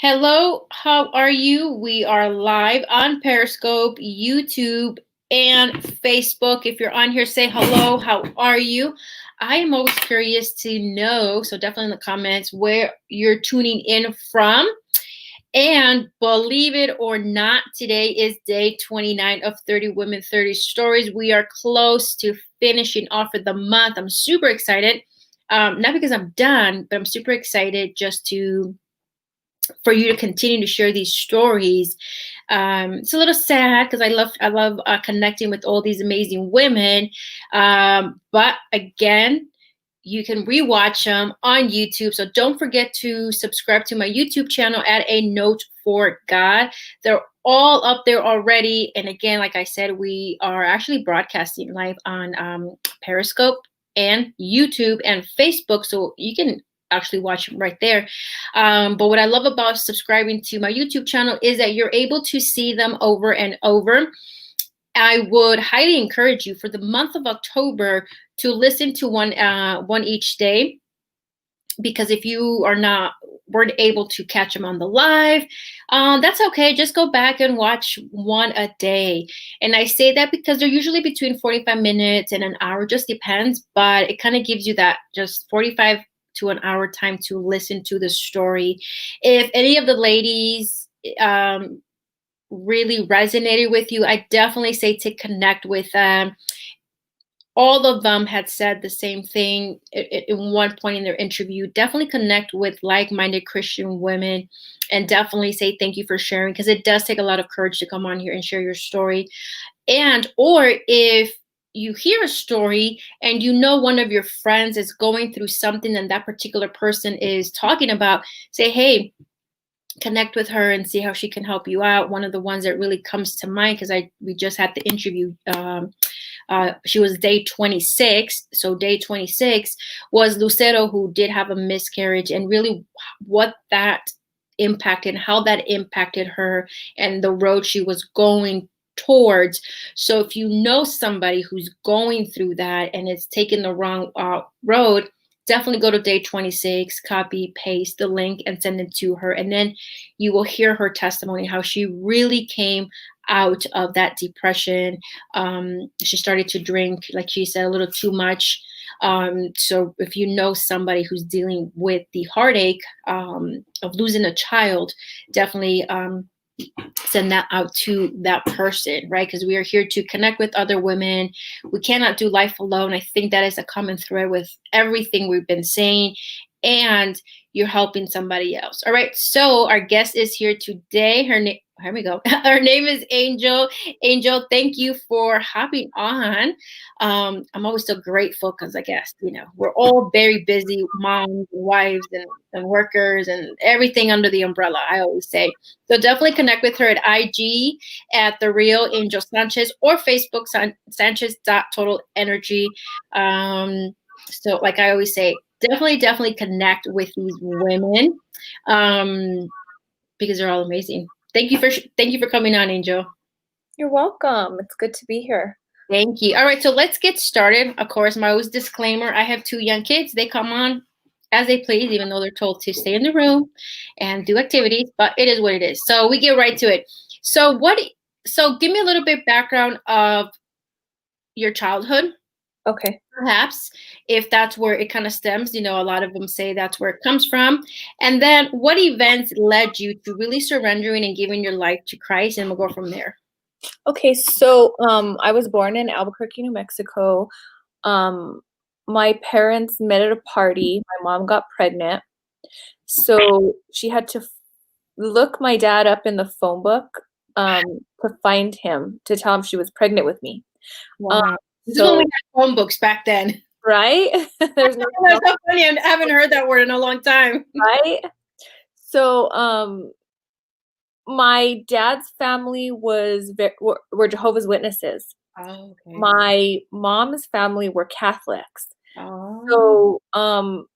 Hello, how are you? We are live on Periscope, YouTube, and Facebook. If you're on here, say hello. How are you? I am always curious to know, so definitely in the comments, where you're tuning in from. And believe it or not, today is day 29 of 30 Women, 30 Stories. We are close to finishing off for the month. I'm super excited. Not because I'm done, but I'm super excited just for you to continue to share these stories. It's a little sad because I love connecting with all these amazing women. But again, you can rewatch them on YouTube. So don't forget to subscribe to my YouTube channel at A Note for God. They're all up there already. And again, like I said, we are actually broadcasting live on Periscope and YouTube and Facebook. So you can actually watch them right there. But what I love about subscribing to my YouTube channel is that you're able to see them over and over. I would highly encourage you for the month of October to listen to one each day, because if you weren't able to catch them on the live, that's okay. Just go back and watch one a day. And I say that because they're usually between 45 minutes and an hour, just depends, but it kind of gives you that just 45 to an hour time to listen to the story. If any of the ladies really resonated with you, I definitely say to connect with them. All of them had said the same thing at one point in their interview. Definitely connect with like-minded Christian women and definitely say thank you for sharing, because it does take a lot of courage to come on here and share your story. Or if you hear a story and you know one of your friends is going through something and that particular person is talking about, say, hey, connect with her and see how she can help you out. One of the ones that really comes to mind, because we just had the interview, she was day 26. So day 26 was Lucero, who did have a miscarriage, and really what that impacted, how that impacted her and the road she was going towards. So if you know somebody who's going through that and it's taken the wrong road, definitely go to day 26, copy, paste the link and send it to her. And then you will hear her testimony, how she really came out of that depression. She started to drink, like she said, a little too much. So if you know somebody who's dealing with the heartache of losing a child, definitely send that out to that person, right? Because we are here to connect with other women. We cannot do life alone. I think that is a common thread with everything we've been saying, and you're helping somebody else. All right, so our guest is here today. Here we go. Her name is Angel. Angel, thank you for hopping on. I'm always so grateful because I guess, we're all very busy moms and wives and workers and everything under the umbrella, I always say. So definitely connect with her at IG at therealangelsanchez or Facebook Sanchez.totalenergy. So like I always say, definitely connect with these women because they're all amazing. Thank you for coming on, Angel. You're welcome. It's good to be here. Thank you. All right, so let's get started. Of course, my always disclaimer, I have 2 young kids. They come on as they please, even though they're told to stay in the room and do activities, but it is what it is. So we get right to it. So give me a little bit background of your childhood. Okay. Perhaps, if that's where it kind of stems, a lot of them say that's where it comes from. And then what events led you to really surrendering and giving your life to Christ? And we'll go from there. Okay, so I was born in Albuquerque, New Mexico. My parents met at a party. My mom got pregnant. So she had to look my dad up in the phone book to find him, to tell him she was pregnant with me. Wow. This is when we had phone books back then. Right? There's no That's so funny. I haven't heard that word in a long time. Right? So my dad's family were Jehovah's Witnesses. Oh, okay. My mom's family were Catholics. Oh. So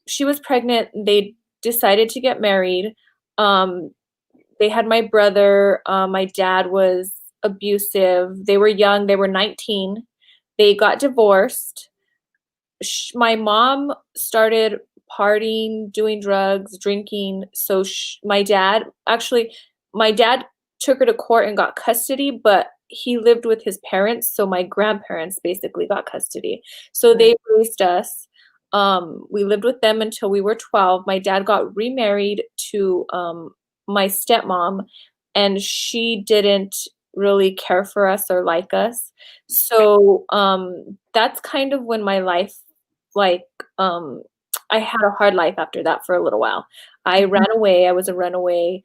she was pregnant. They decided to get married. They had my brother. My dad was abusive. They were young. They were 19. They got divorced. my mom started partying, doing drugs, drinking. So my dad took her to court and got custody, but he lived with his parents, so my grandparents basically got custody. So Right. they raised us. We lived with them until we were 12. My dad got remarried to my stepmom, and she didn't really care for us or like us. So that's kind of when my life, like, I had a hard life after that for a little while. I ran away. I was a runaway.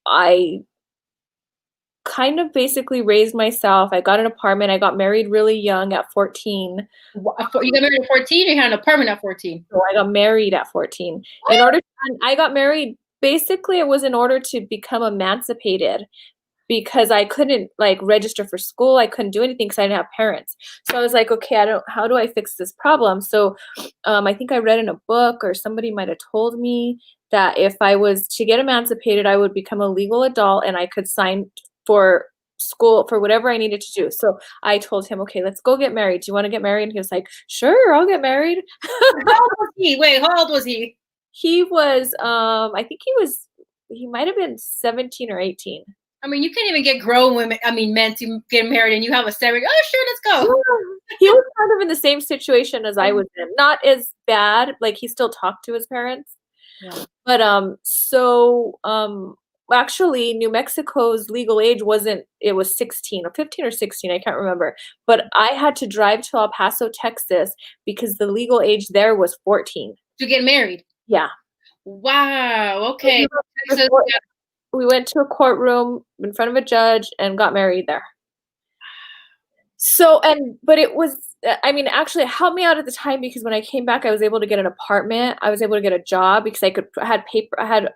I kind of basically raised myself. I got an apartment. I got married really young at 14. You got married at 14, or you had an apartment at 14? So I got married at 14. I got married, basically it was in order to become emancipated, because I couldn't like register for school. I couldn't do anything because I didn't have parents. So I was like, okay, how do I fix this problem? So I think I read in a book, or somebody might have told me, that if I was to get emancipated, I would become a legal adult and I could sign for school for whatever I needed to do. So I told him, okay, let's go get married. Do you want to get married? And he was like, sure, I'll get married. How old was he? Wait, how old was he? He was, I think he might have been 17 or 18. I mean, you can't even get grown women, men to get married, and you have a 7. Oh, sure, let's go. He was kind of in the same situation as I was in. Not as bad. Like, he still talked to his parents. Yeah. But actually, New Mexico's legal age it was 16 or 15 or 16, I can't remember. But I had to drive to El Paso, Texas, because the legal age there was 14. To get married? Yeah. Wow, okay. We went to a courtroom in front of a judge and got married there. So, but it was, actually it helped me out at the time, because when I came back, I was able to get an apartment. I was able to get a job because I had paperwork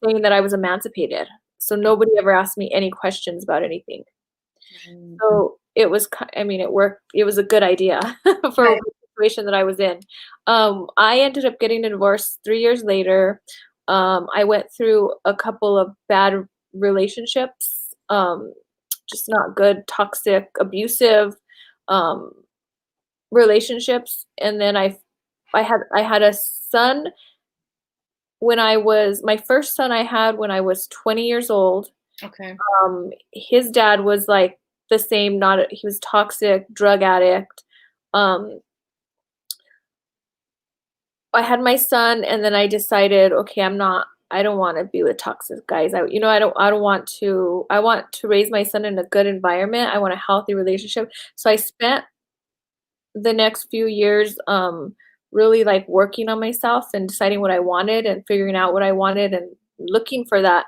saying that I was emancipated. So nobody ever asked me any questions about anything. Mm-hmm. So it worked. It was a good idea for the situation that I was in. I ended up getting a divorce 3 years later. I went through a couple of bad relationships, just not good, toxic, abusive relationships. And then I had a son my first son I had when I was 20 years old. Okay. His dad was like the same, he was toxic, drug addict. I had my son, and then I decided, okay, I don't want to be with toxic guys. I want to raise my son in a good environment. I want a healthy relationship. So I spent the next few years, really like working on myself and deciding what I wanted and figuring out what I wanted and looking for that.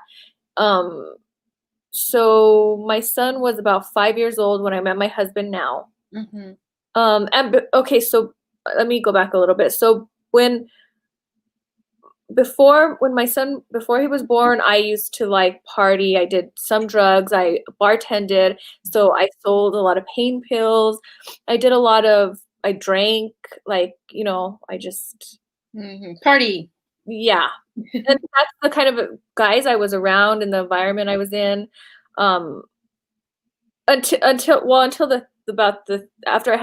So my son was about 5 years old when I met my husband now. Mm-hmm. Okay, so let me go back a little bit. So before he was born, I used to like party. I did some drugs. I bartended. So I sold a lot of pain pills. I drank, like, I just party. Yeah. And that's the kind of guys I was around and the environment I was in. Right after I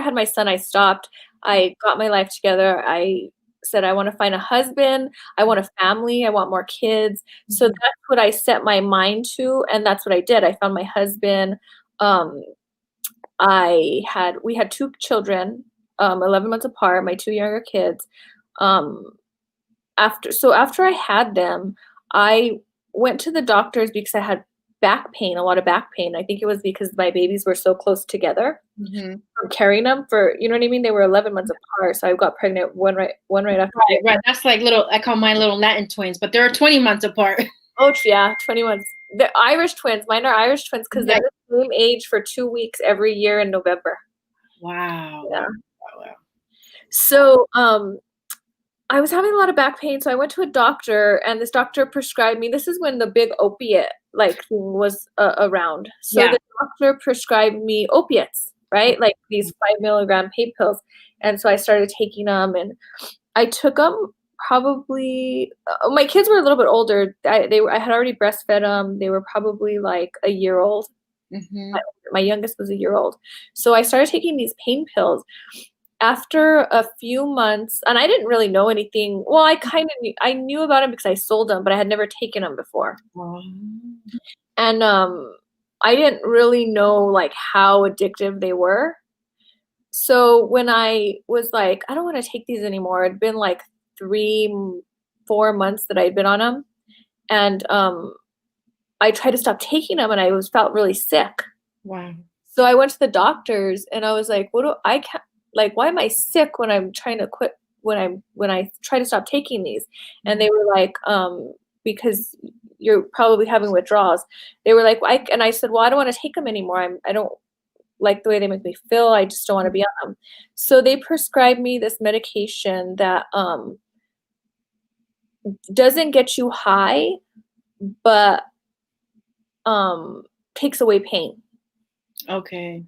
had my son, I stopped. I got my life together. I said, I want to find a husband. I want a family. I want more kids. Mm-hmm. So that's what I set my mind to. And that's what I did. I found my husband. We had 2 children, 11 months apart, my 2 younger kids. After I had them, I went to the doctors because I had a lot of back pain. I think it was because my babies were so close together. Mm-hmm. From carrying them for, you know what I mean? They were 11 months apart. So I got pregnant one right after. Right. That's like I call mine little Latin twins, but they're 20 months apart. Oh yeah, 20 months. They're Irish twins. Mine are Irish twins because they're the same age for 2 weeks every year in November. Wow. Yeah. Wow. So, I was having a lot of back pain, so I went to a doctor, and this doctor prescribed me. This is when the big opiate thing was around. So the doctor prescribed me opiates, right? Like these 5 milligram pain pills. And so I started taking them, and I took them probably. My kids were a little bit older. I had already breastfed them. They were probably like a year old. Mm-hmm. My youngest was a year old. So I started taking these pain pills. After a few months, and I didn't really know anything. Well, I knew about them because I sold them, but I had never taken them before. And I didn't really know like how addictive they were. So when I was like, I don't want to take these anymore, it'd been like 3-4 months that I'd been on them. And I tried to stop taking them and I felt really sick. Wow. So I went to the doctors and I was like, why am I sick when I'm trying to quit, when I try to stop taking these? And they were like, because you're probably having withdrawals. They were like, and I said, well, I don't want to take them anymore. I don't like the way they make me feel. I just don't want to be on them. So they prescribed me this medication that doesn't get you high, but takes away pain. Okay.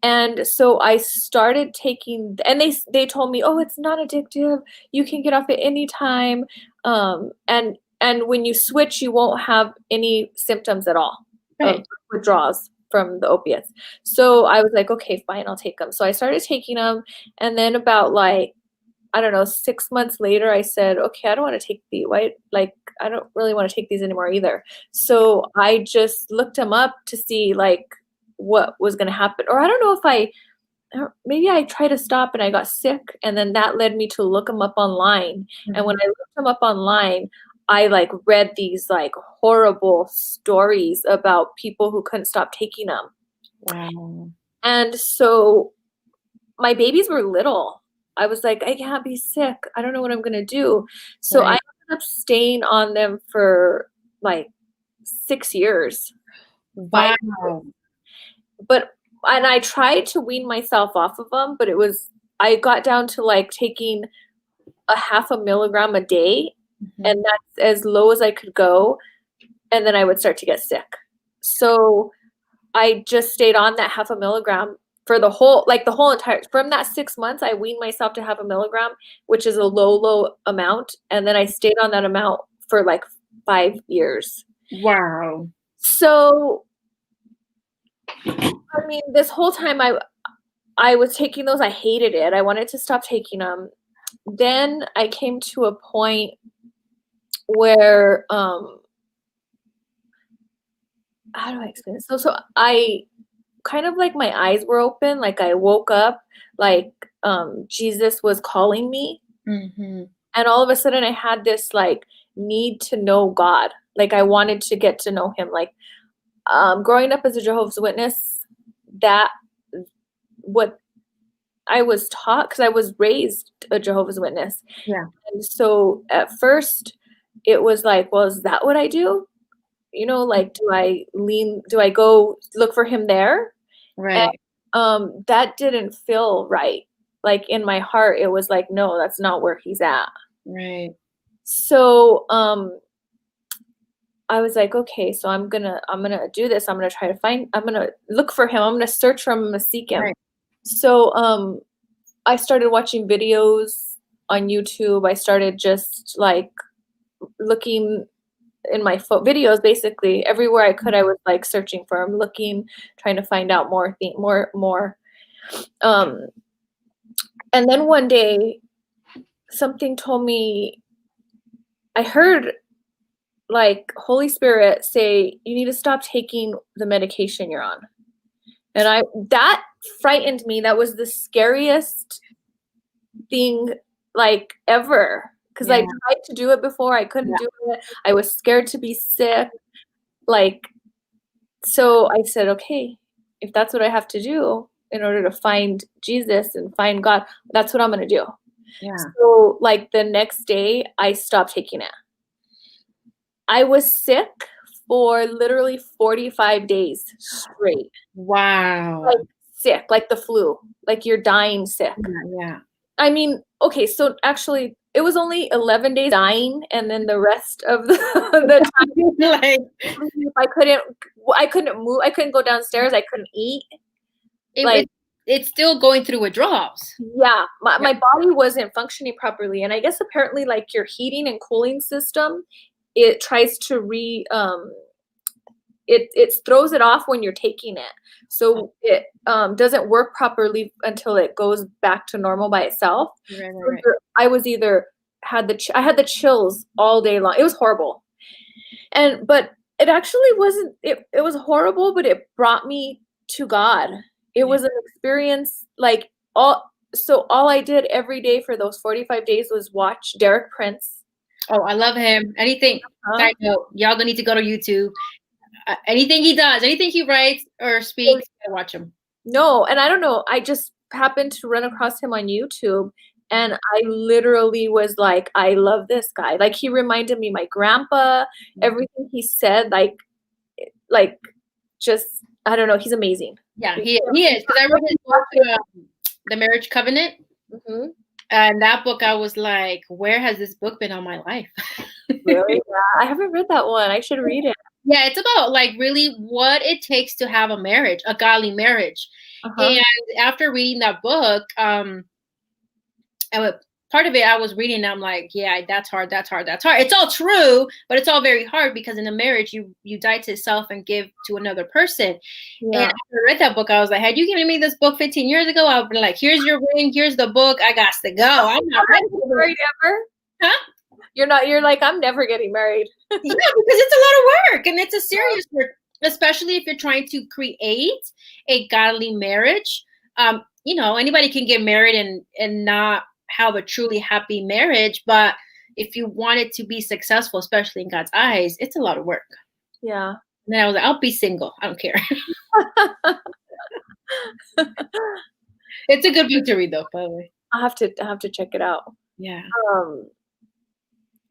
And so I started taking, and they told me, oh, it's not addictive. You can get off at any time. And when you switch, you won't have any symptoms at all of withdrawals from the opiates. So I was like, okay, fine, I'll take them. So I started taking them. And then about like, I don't know, 6 months later, I said, okay, I don't want to take I don't really want to take these anymore either. So I just looked them up to see like what was going to happen. Or I don't know if maybe I tried to stop and I got sick, and then that led me to look them up online. Mm-hmm. And when I looked them up online, I like read these like horrible stories about people who couldn't stop taking them. Wow. And so my babies were little. I was like, I can't be sick. I don't know what I'm going to do. So I ended up staying on them for like 6 years. Wow. And I tried to wean myself off of them, but I got down to like taking a 0.5 milligram a day. Mm-hmm. And that's as low as I could go. And then I would start to get sick. So I just stayed on that 0.5 milligram for the whole entire, from that 6 months, I weaned myself to 0.5 milligram, which is a low amount. And then I stayed on that amount for like 5 years. Wow. So, I mean, this whole time I was taking those, I hated it. I wanted to stop taking them. Then I came to a point where, how do I explain this? So I kind of like my eyes were open. Like I woke up, like Jesus was calling me. Mm-hmm. And all of a sudden I had this like need to know God. Like I wanted to get to know him. Like growing up as a Jehovah's Witness, that what I was taught, because I was raised a Jehovah's Witness. Yeah. And so at first it was like, well, is that what I do? You know, like, do I go look for him there? Right. And, that didn't feel right. Like in my heart, it was like, no, that's not where he's at. Right. So, I was like, okay, so I'm gonna do this. I'm gonna look for him. I'm gonna search for him. I'm gonna seek him. Right. So, I started watching videos on YouTube. I started just like looking in my videos, basically everywhere I could. I was like searching for him, looking, trying to find out more. And then one day something told me, I heard like Holy Spirit say, you need to stop taking the medication you're on. And that frightened me. That was the scariest thing like ever. Because I tried to do it before. I couldn't do it. I was scared to be sick. Like, so I said, okay, if that's what I have to do in order to find Jesus and find God, that's what I'm going to do. Yeah. So like the next day I stopped taking it. I was sick for literally 45 days straight. Wow. Like sick, like the flu, like you're dying sick. Yeah. I mean, okay, so actually it was only 11 days dying, and then the rest of the time, like, I couldn't move. I couldn't go downstairs. I couldn't eat. It's still going through withdrawals. Yeah, my body wasn't functioning properly, and I guess apparently, like your heating and cooling system, it tries to it throws it off when you're taking it. So it doesn't work properly until it goes back to normal by itself. Right, So right, I was either I had the chills all day long. It was horrible. But it actually wasn't, it was horrible, but it brought me to God. It right. was an experience like all I did every day for those 45 days was watch Derek Prince. Oh, I love him. Anything, Huh? side note, y'all gonna need to go to YouTube. Anything he does, anything he writes or speaks, I watch him. No, and I don't know. I just happened to run across him on YouTube, and I literally was like, I love this guy. Like he reminded me my grandpa. Everything he said, like just I don't know. He's amazing. Yeah, he is. Because I read his book, The Marriage Covenant. Mm-hmm. And that book, I was like, where has this book been all my life? Really? Yeah, I haven't read that one. I should read it. Yeah, it's about like really what it takes to have a marriage, a godly marriage. Uh-huh. And after reading that book, part of it I was reading, and I'm like, yeah, that's hard. It's all true, but it's all very hard because in a marriage, you die to self and give to another person. Yeah. And after I read that book, I was like, had you given me this book 15 years ago, I would be like, here's your ring, here's the book, I got to go. I'm not ready for married ever? Huh? You're like, I'm never getting married. Yeah, because it's a lot of work and it's a serious work, especially if you're trying to create a godly marriage. Anybody can get married and not have a truly happy marriage, but if you want it to be successful, especially in God's eyes, it's a lot of work. Yeah. And then I was like, I'll be single. I don't care. It's a good book to read, though, by the way. I have to check it out. Yeah.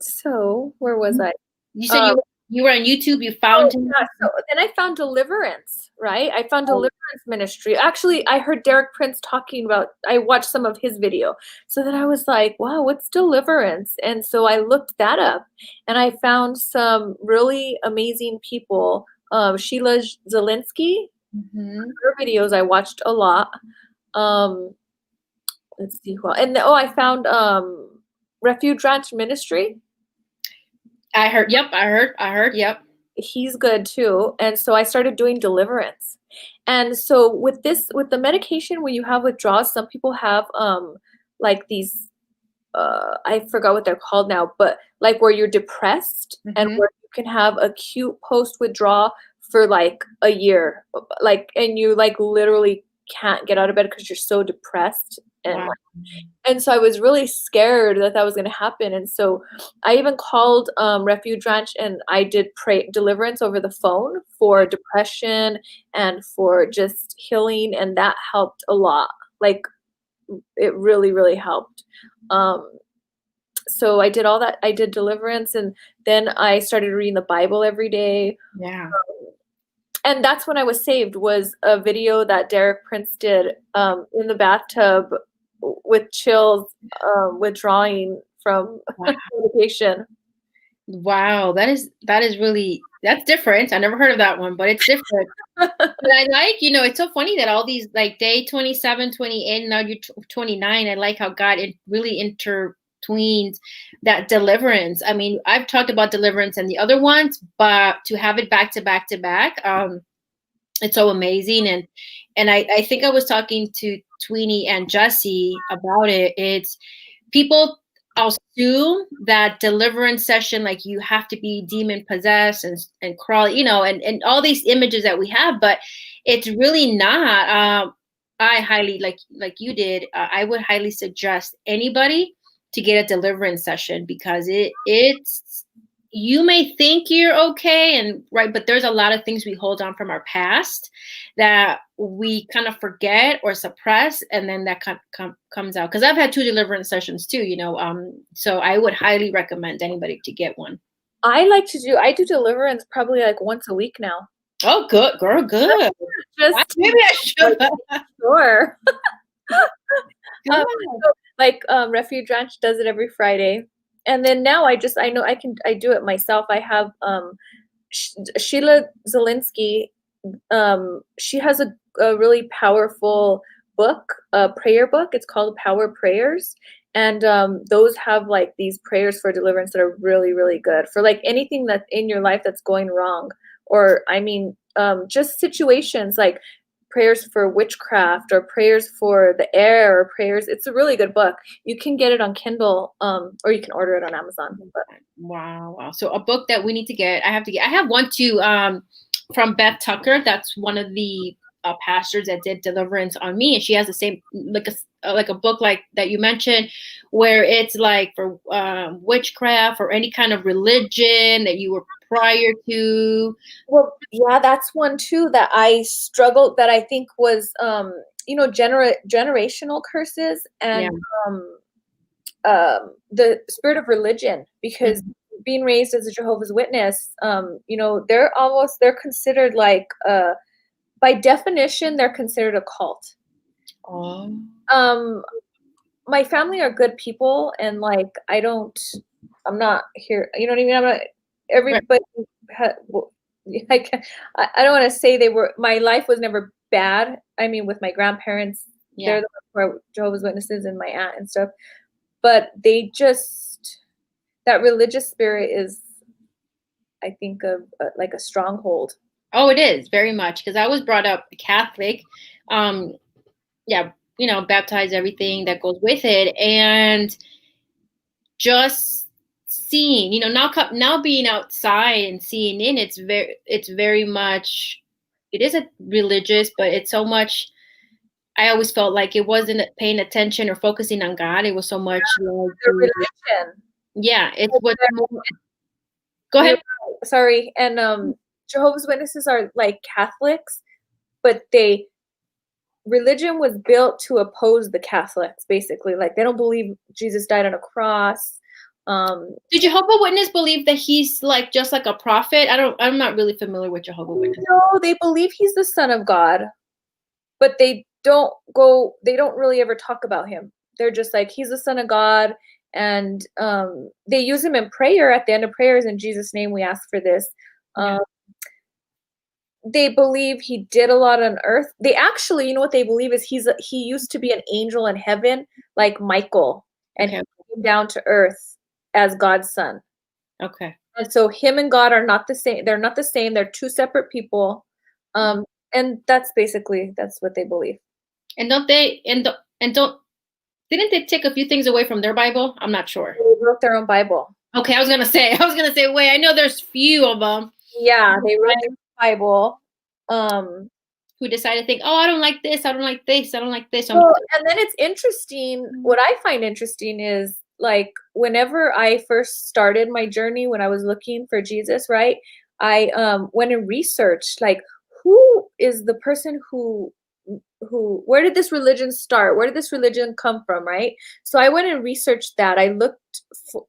So where was I? You said you were on YouTube. You found him. Yeah, so then I found deliverance, right? I found deliverance ministry. Actually, I heard Derek Prince talking about, I watched some of his video. So then I was like, wow, what's deliverance? And so I looked that up and I found some really amazing people. Sheila Zielinski, her videos I watched a lot. Let's see who else. And I found Refuge Ranch Ministry. I heard. Yep. He's good too. And so I started doing deliverance. And so with the medication, when you have withdrawals, some people have like these I forgot what they're called now, but like where you're depressed and where you can have acute post withdrawal for like a year, like, and you like literally can't get out of bed because you're so depressed. And and so I was really scared that was going to happen. And so I even called Refuge Ranch and I did deliverance over the phone for depression and for just healing. And that helped a lot. Like it really, really helped. So I did all that. I did deliverance and then I started reading the Bible every day. Yeah. And that's when I was saved, was a video that Derek Prince did in the bathtub with chills, withdrawing from medication. Wow, that's different. I never heard of that one, but it's different. But I like, it's so funny that all these like day 27, 28, now you're 29. I like how God really intertwined that deliverance. I mean, I've talked about deliverance and the other ones, but to have it back to back to back, it's so amazing. And I think I was talking to Tweenie and Jesse about it. It's people assume that deliverance session, like you have to be demon possessed and crawl, and all these images that we have, but it's really not. I highly, like you did, I would highly suggest anybody to get a deliverance session because it's you may think you're okay and right, but there's a lot of things we hold on from our past that we kind of forget or suppress, and then that comes out. Because I've had 2 deliverance sessions too, so I would highly recommend anybody to get one. I do deliverance probably like once a week now. Oh, good, girl, good. Maybe I should. Sure. Refuge Ranch does it every Friday. And then now I know I do it myself. I have Sheila Zielinski. She has a really powerful book, a prayer book. It's called Power Prayers. And those have like these prayers for deliverance that are really, really good for like anything that's in your life that's going wrong or I mean, just situations like prayers for witchcraft or prayers for the air or prayers. It's a really good book. You can get it on Kindle, or you can order it on Amazon. But Wow, wow. So a book that we need to get. I have to get. I have one too. From Beth Tucker. That's one of the pastors that did deliverance on me, and she has the same like a book like that you mentioned, where it's like for witchcraft or any kind of religion that you were prior to. well, yeah, that's one too that I struggled. That I think was, generational curses Yeah. and the spirit of religion, because being raised as a Jehovah's Witness, they're considered like, by definition, they're considered a cult. Oh. My family are good people, and like I'm not here. You know what I mean? I'm not Right. everybody. I don't want to say they were. My life was never bad. I mean, with my grandparents, Yeah. they're the ones who are Jehovah's Witnesses, and my aunt and stuff. But they just, that religious spirit is, I think, of like a stronghold. Oh, it is very much because I was brought up Catholic. Yeah, baptized, everything that goes with it, and just seeing, now being outside and seeing in, it's very much, it is a religious, but it's so much. I always felt like it wasn't paying attention or focusing on God. It was so much like, Their religion. yeah, it's what. Go You're ahead. right. Sorry. And Jehovah's Witnesses are like Catholics, but religion was built to oppose the Catholics, basically. Like, they don't believe Jesus died on a cross. Do Jehovah Witness believe that he's like just like a prophet? I'm not really familiar with Jehovah Witness. No, they believe he's the Son of God, but they don't really ever talk about him. They're just like, he's the Son of God, and they use him in prayer. At the end of prayers, in Jesus' name we ask for this. Yeah. They believe he did a lot on earth. They actually, you know what they believe is he used to be an angel in heaven, like Michael, and Okay. he came down to earth as God's son. Okay. And so him and God are not the same. They're not the same. They're two separate people. And that's what they believe. And don't they and don't didn't they take a few things away from their Bible? I'm not sure. They wrote their own Bible. Okay, I was gonna say, wait, I know there's few of them. Yeah, they wrote their Bible. Who decided to think, oh, I don't like this, I don't like this, I don't like this. Well, and then it's interesting. What I find interesting is, like, whenever I first started my journey, when I was looking for Jesus, right? I went and researched, like, who is the person who where did this religion start? Where did this religion come from, right? So I went and researched that. I looked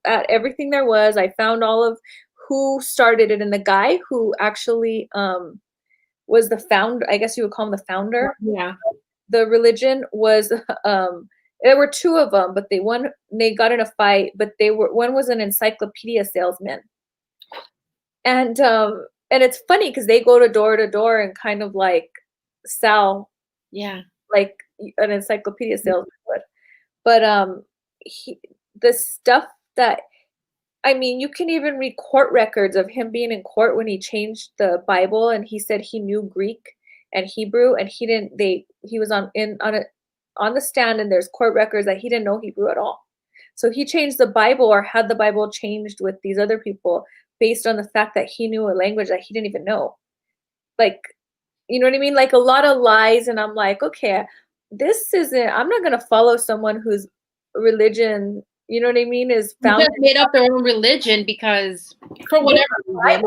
at everything there was. I found all of who started it, and the guy who actually was the founder, I guess you would call him the founder. Yeah. The religion was there were two of them, but they got in a fight, but one was an encyclopedia salesman. And it's funny because they go to door and kind of like sell, Yeah, like an encyclopedia salesman would. But the stuff that, I mean, you can even read court records of him being in court when he changed the Bible, and he said he knew Greek and Hebrew, and he was on the stand, and there's court records that he didn't know Hebrew at all. So he changed the Bible, or had the Bible changed with these other people, based on the fact that he knew a language that he didn't even know. Like, you know what I mean? Like, a lot of lies, and I'm like, okay, I'm not going to follow someone whose religion, you know what I mean, is founded, just made up their own religion because for whatever reason.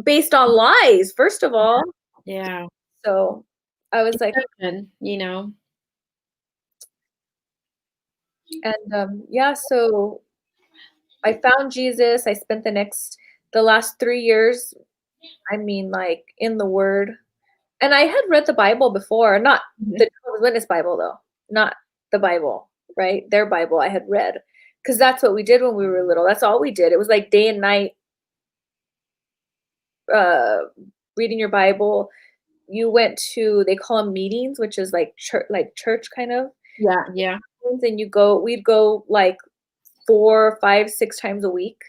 based on lies, first of all. Yeah. So I was like, And yeah, so I found Jesus. I spent the last 3 years, I mean, like, in the Word. And I had read the Bible before, not the Jehovah's Witness Bible, though, not the Bible, right? Their Bible I had read, because that's what we did when we were little. That's all we did. It was like day and night, reading your Bible. You went to, they call them meetings, which is like church kind of. Yeah. And we'd go like 4, 5, 6 times a week.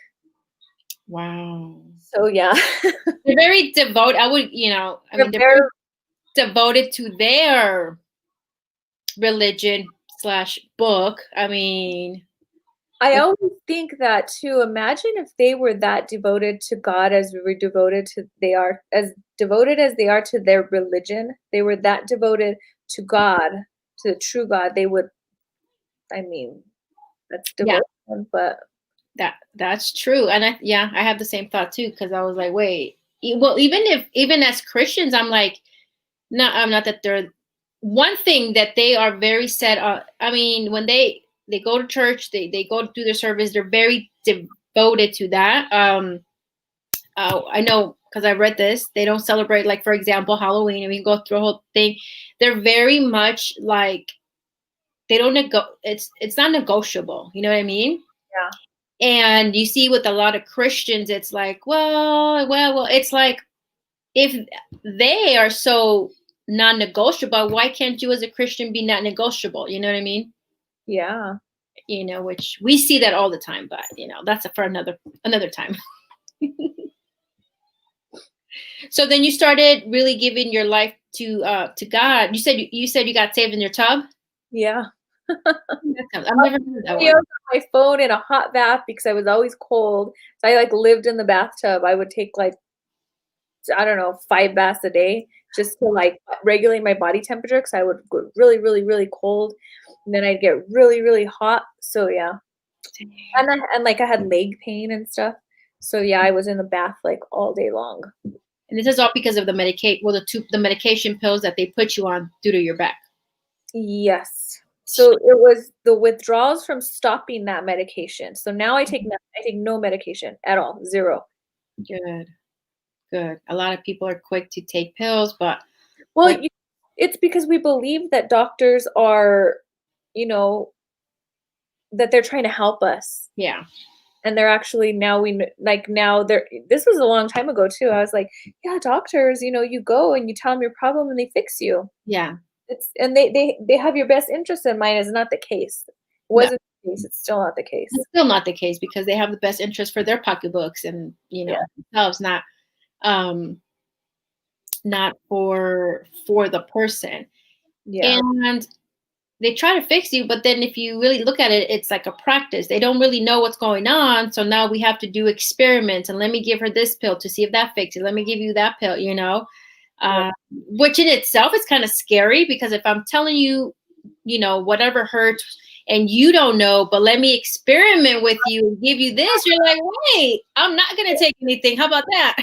Wow. So yeah. They're very devoted. I would, I They're mean, they're very, very devoted to their religion slash book. I mean, I always think that too. Imagine if they were that devoted to God as we were devoted to they are as devoted as they are to their religion. They were that devoted to God, to the true God. They would, I mean, that's yeah, devotion, but that's true. And I have the same thought too, because I was like, wait, well, even as Christians, I'm like, not that they're one thing that they are very set on. I mean, when they go to church, they go do their service, they're very devoted to that. I know because I read this. They don't celebrate, like, for example, Halloween, and we can go through a whole thing. They're very much like they don't it's not negotiable. You know what I mean? yeah. And you see with a lot of Christians, it's like, well, it's like if they are so non-negotiable, why can't you as a Christian be not negotiable? You know what I mean? Yeah. Which we see that all the time, but that's for another time. So then you started really giving your life to God. You said you got saved in your tub. Yeah. I've never heard that Videos one. on my phone in a hot bath because I was always cold. So I like lived in the bathtub. I would take like I don't know, 5 baths a day just to like regulate my body temperature because I would go really, really, really cold, and then I'd get really, really hot. So yeah, and like I had leg pain and stuff. So yeah, I was in the bath like all day long. And this is all because of the the medication pills that they put you on due to your back. Yes. So it was the withdrawals from stopping that medication. So now I take no medication at all, zero. Good, good. A lot of people are quick to take pills, but Well, like, it's because we believe that doctors are, you know, that they're trying to help us. yeah, And they're actually now now they're this was a long time ago too. I was like, yeah, doctors, you go and you tell them your problem and they fix you. yeah. It's and they have your best interest in mind is not the case. It No, wasn't the case. It's still not the case. it's still not the case because they have the best interest for their pocketbooks and Yeah. themselves, um not for the person. Yeah. And they try to fix you, but then if you really look at it, it's like a practice. They don't really know what's going on, so now we have to do experiments, and let me give her this pill to see if that fixes it. Let me give you that pill, Right. which in itself is kind of scary because if I'm telling you, whatever hurts and you don't know, but let me experiment with you and give you this, you're like, wait, I'm not going to take anything. How about that?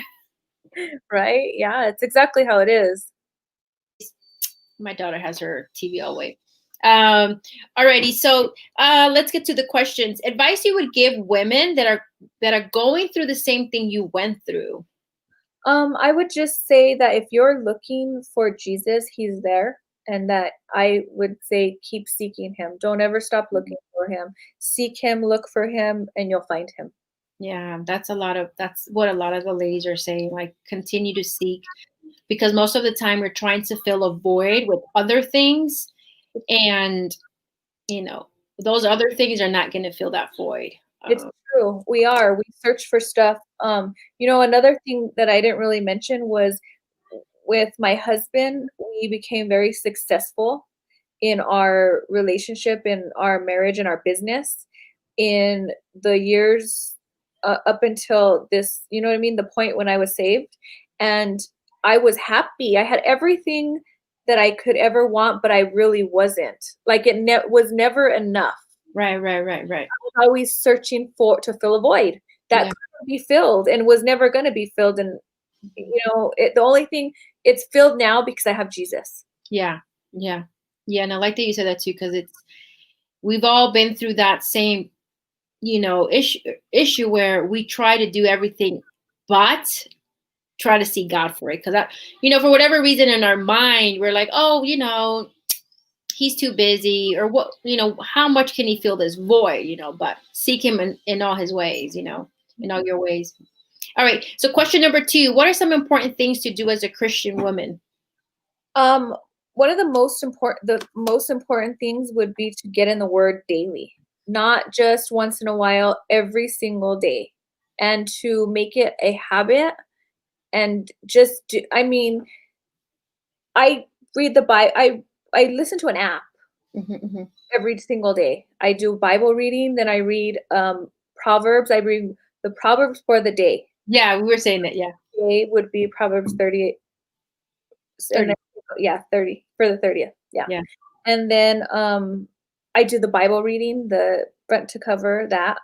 Right? Yeah, it's exactly how it is. My daughter has her TV all way. Alrighty, so let's get to the questions. Advice you would give women that are going through the same thing you went through. I would just say that if you're looking for Jesus, he's there. And that I would say keep seeking him. Don't ever stop looking for him. Seek him, look for him, and you'll find him. Yeah, that's what a lot of the ladies are saying. Like, continue to seek because most of the time we're trying to fill a void with other things, and you know those other things are not going to fill that void. It's true. We are. We search for stuff. Another thing that I didn't really mention was with my husband, we became very successful in our relationship, in our marriage, and our business in the years up until this, you know what I mean? The point when I was saved. And I was happy. I had everything that I could ever want, but I really wasn't. Like it was never enough. Right. Always searching to fill a void that Yeah. couldn't be filled and was never going to be filled. And the only thing it's filled now because I have Jesus. Yeah. And I like that you said that too, because we've all been through that same issue where we try to do everything but try to see God for it, because for whatever reason in our mind we're like, oh, he's too busy, or what, how much can he fill this void, but seek him in all his ways, in all your ways. All right, so question number 2, what are some important things to do as a Christian woman? One of the most important things would be to get in the word daily, not just once in a while, every single day. and to make it a habit and just do, I mean, I read the Bible. I listen to an app Mhm. every single day. I do Bible reading, then I read Proverbs. I read the Proverbs for the day. Yeah, we were saying that. Yeah, Today would be Proverbs 38, and 30. then yeah, 30 for the 30th. Yeah. Yeah. And then I do the Bible reading, the front to cover that.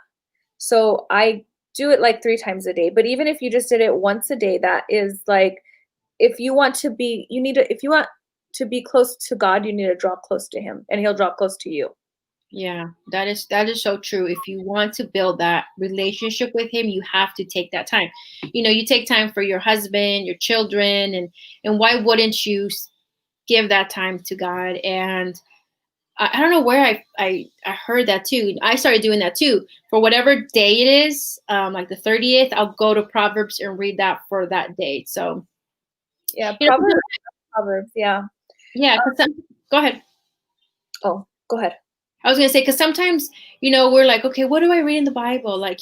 So I do it like 3 times a day. But even if you just did it once a day, that is like, if you want to be, you need to, if you want to be close to God, you need to draw close to him and he'll draw close to you. Yeah, that is so true. If you want to build that relationship with him, you have to take that time. You take time for your husband, your children, and why wouldn't you give that time to God? And I don't know where I heard that too. I started doing that too. For whatever day it is, like the 30th, I'll go to Proverbs and read that for that day. So Yeah, you know, Proverbs, yeah. yeah. Go ahead. Oh, go ahead. I was gonna say, because sometimes, we're like, okay, what do I read in the Bible? Like,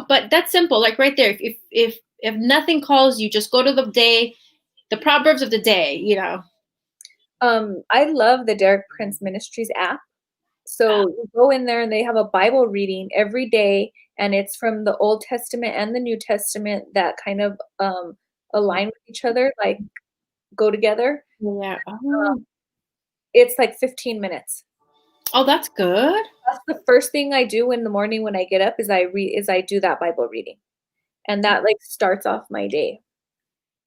but that's simple. Like right there, if nothing calls you, just go to the Proverbs of the day. I love the Derek Prince Ministries app. So you go in there and they have a Bible reading every day, and it's from the Old Testament and the New Testament that kind of align with each other, like go together. Yeah. Oh, It's like 15 minutes. oh, that's good. That's the first thing I do in the morning when I get up is I do that Bible reading. And that like starts off my day.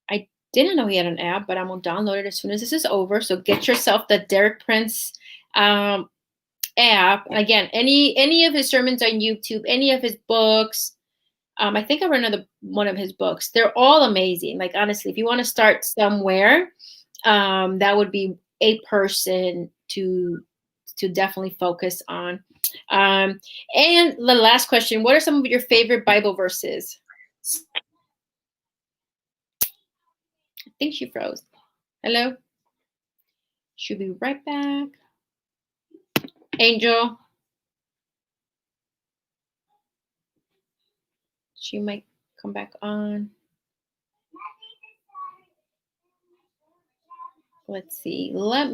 I didn't know he had an app, but I'm gonna download it as soon as this is over. So get yourself the Derek Prince app. Again, any of his sermons on YouTube, any of his books. I think I read another one of his books. They're all amazing. Like honestly, if you want to start somewhere, that would be a person to definitely focus on. And the last question: what are some of your favorite Bible verses? I think she froze. Hello. She'll be right back. Angel. She might come back on. Let's see. Let's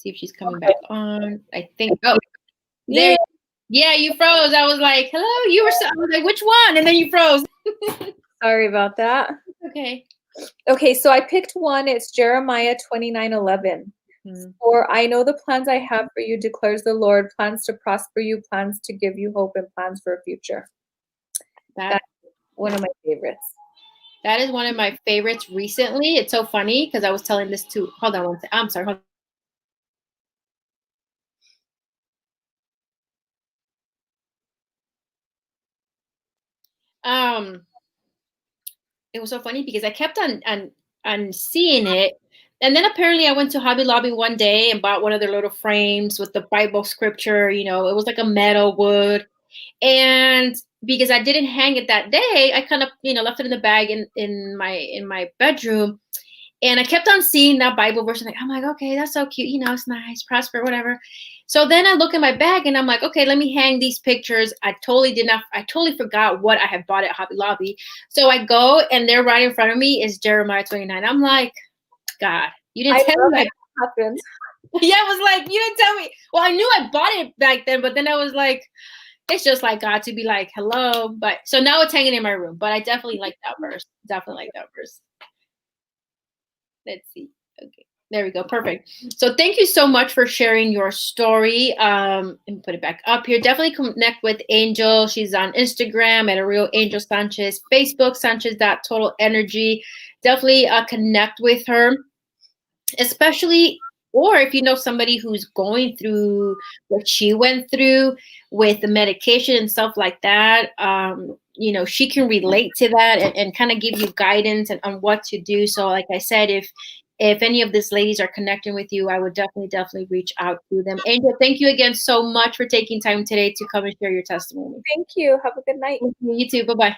see if she's coming back on. I think. Oh, there. Yeah, you froze. I was like, hello. I was like, which one? And then you froze. Sorry about that. Okay. Okay, so I picked one. It's Jeremiah 29:11. For I know the plans I have for you, declares the Lord, plans to prosper you, plans to give you hope, and plans for a future. That's one of my favorites. That is one of my favorites recently. It's so funny because I was telling this to, hold on one second. I'm sorry. Hold on. It was so funny because I kept on seeing it. And then apparently I went to Hobby Lobby one day and bought one of their little frames with the Bible scripture. It was like a metal wood. And because I didn't hang it that day, I kind of, left it in the bag in my bedroom. And I kept on seeing that Bible verse. I'm like, okay, that's so cute. It's nice, prosper, whatever. So then I look in my bag and I'm like, okay, let me hang these pictures. I totally forgot what I had bought at Hobby Lobby. So I go and there right in front of me is Jeremiah 29. I'm like, God, you didn't tell me. That happens. Yeah, I was like, you didn't tell me. Well, I knew I bought it back then, but then I was like, it's just like God to be like, hello. But so now it's hanging in my room. But I definitely like that verse. Definitely like that verse. Let's see. Okay. There we go. Perfect. So thank you so much for sharing your story. And put it back up here. Definitely connect with Angel. She's on Instagram at @realangelsanchez, Facebook, Sanchez.totalenergy. Definitely connect with her, especially, or if you know somebody who's going through what she went through with the medication and stuff like that. She can relate to that and kind of give you guidance on what to do. So like I said, if any of these ladies are connecting with you, I would definitely reach out to them. Angel, thank you again so much for taking time today to come and share your testimony. Thank you. Have a good night. You too. Bye-bye.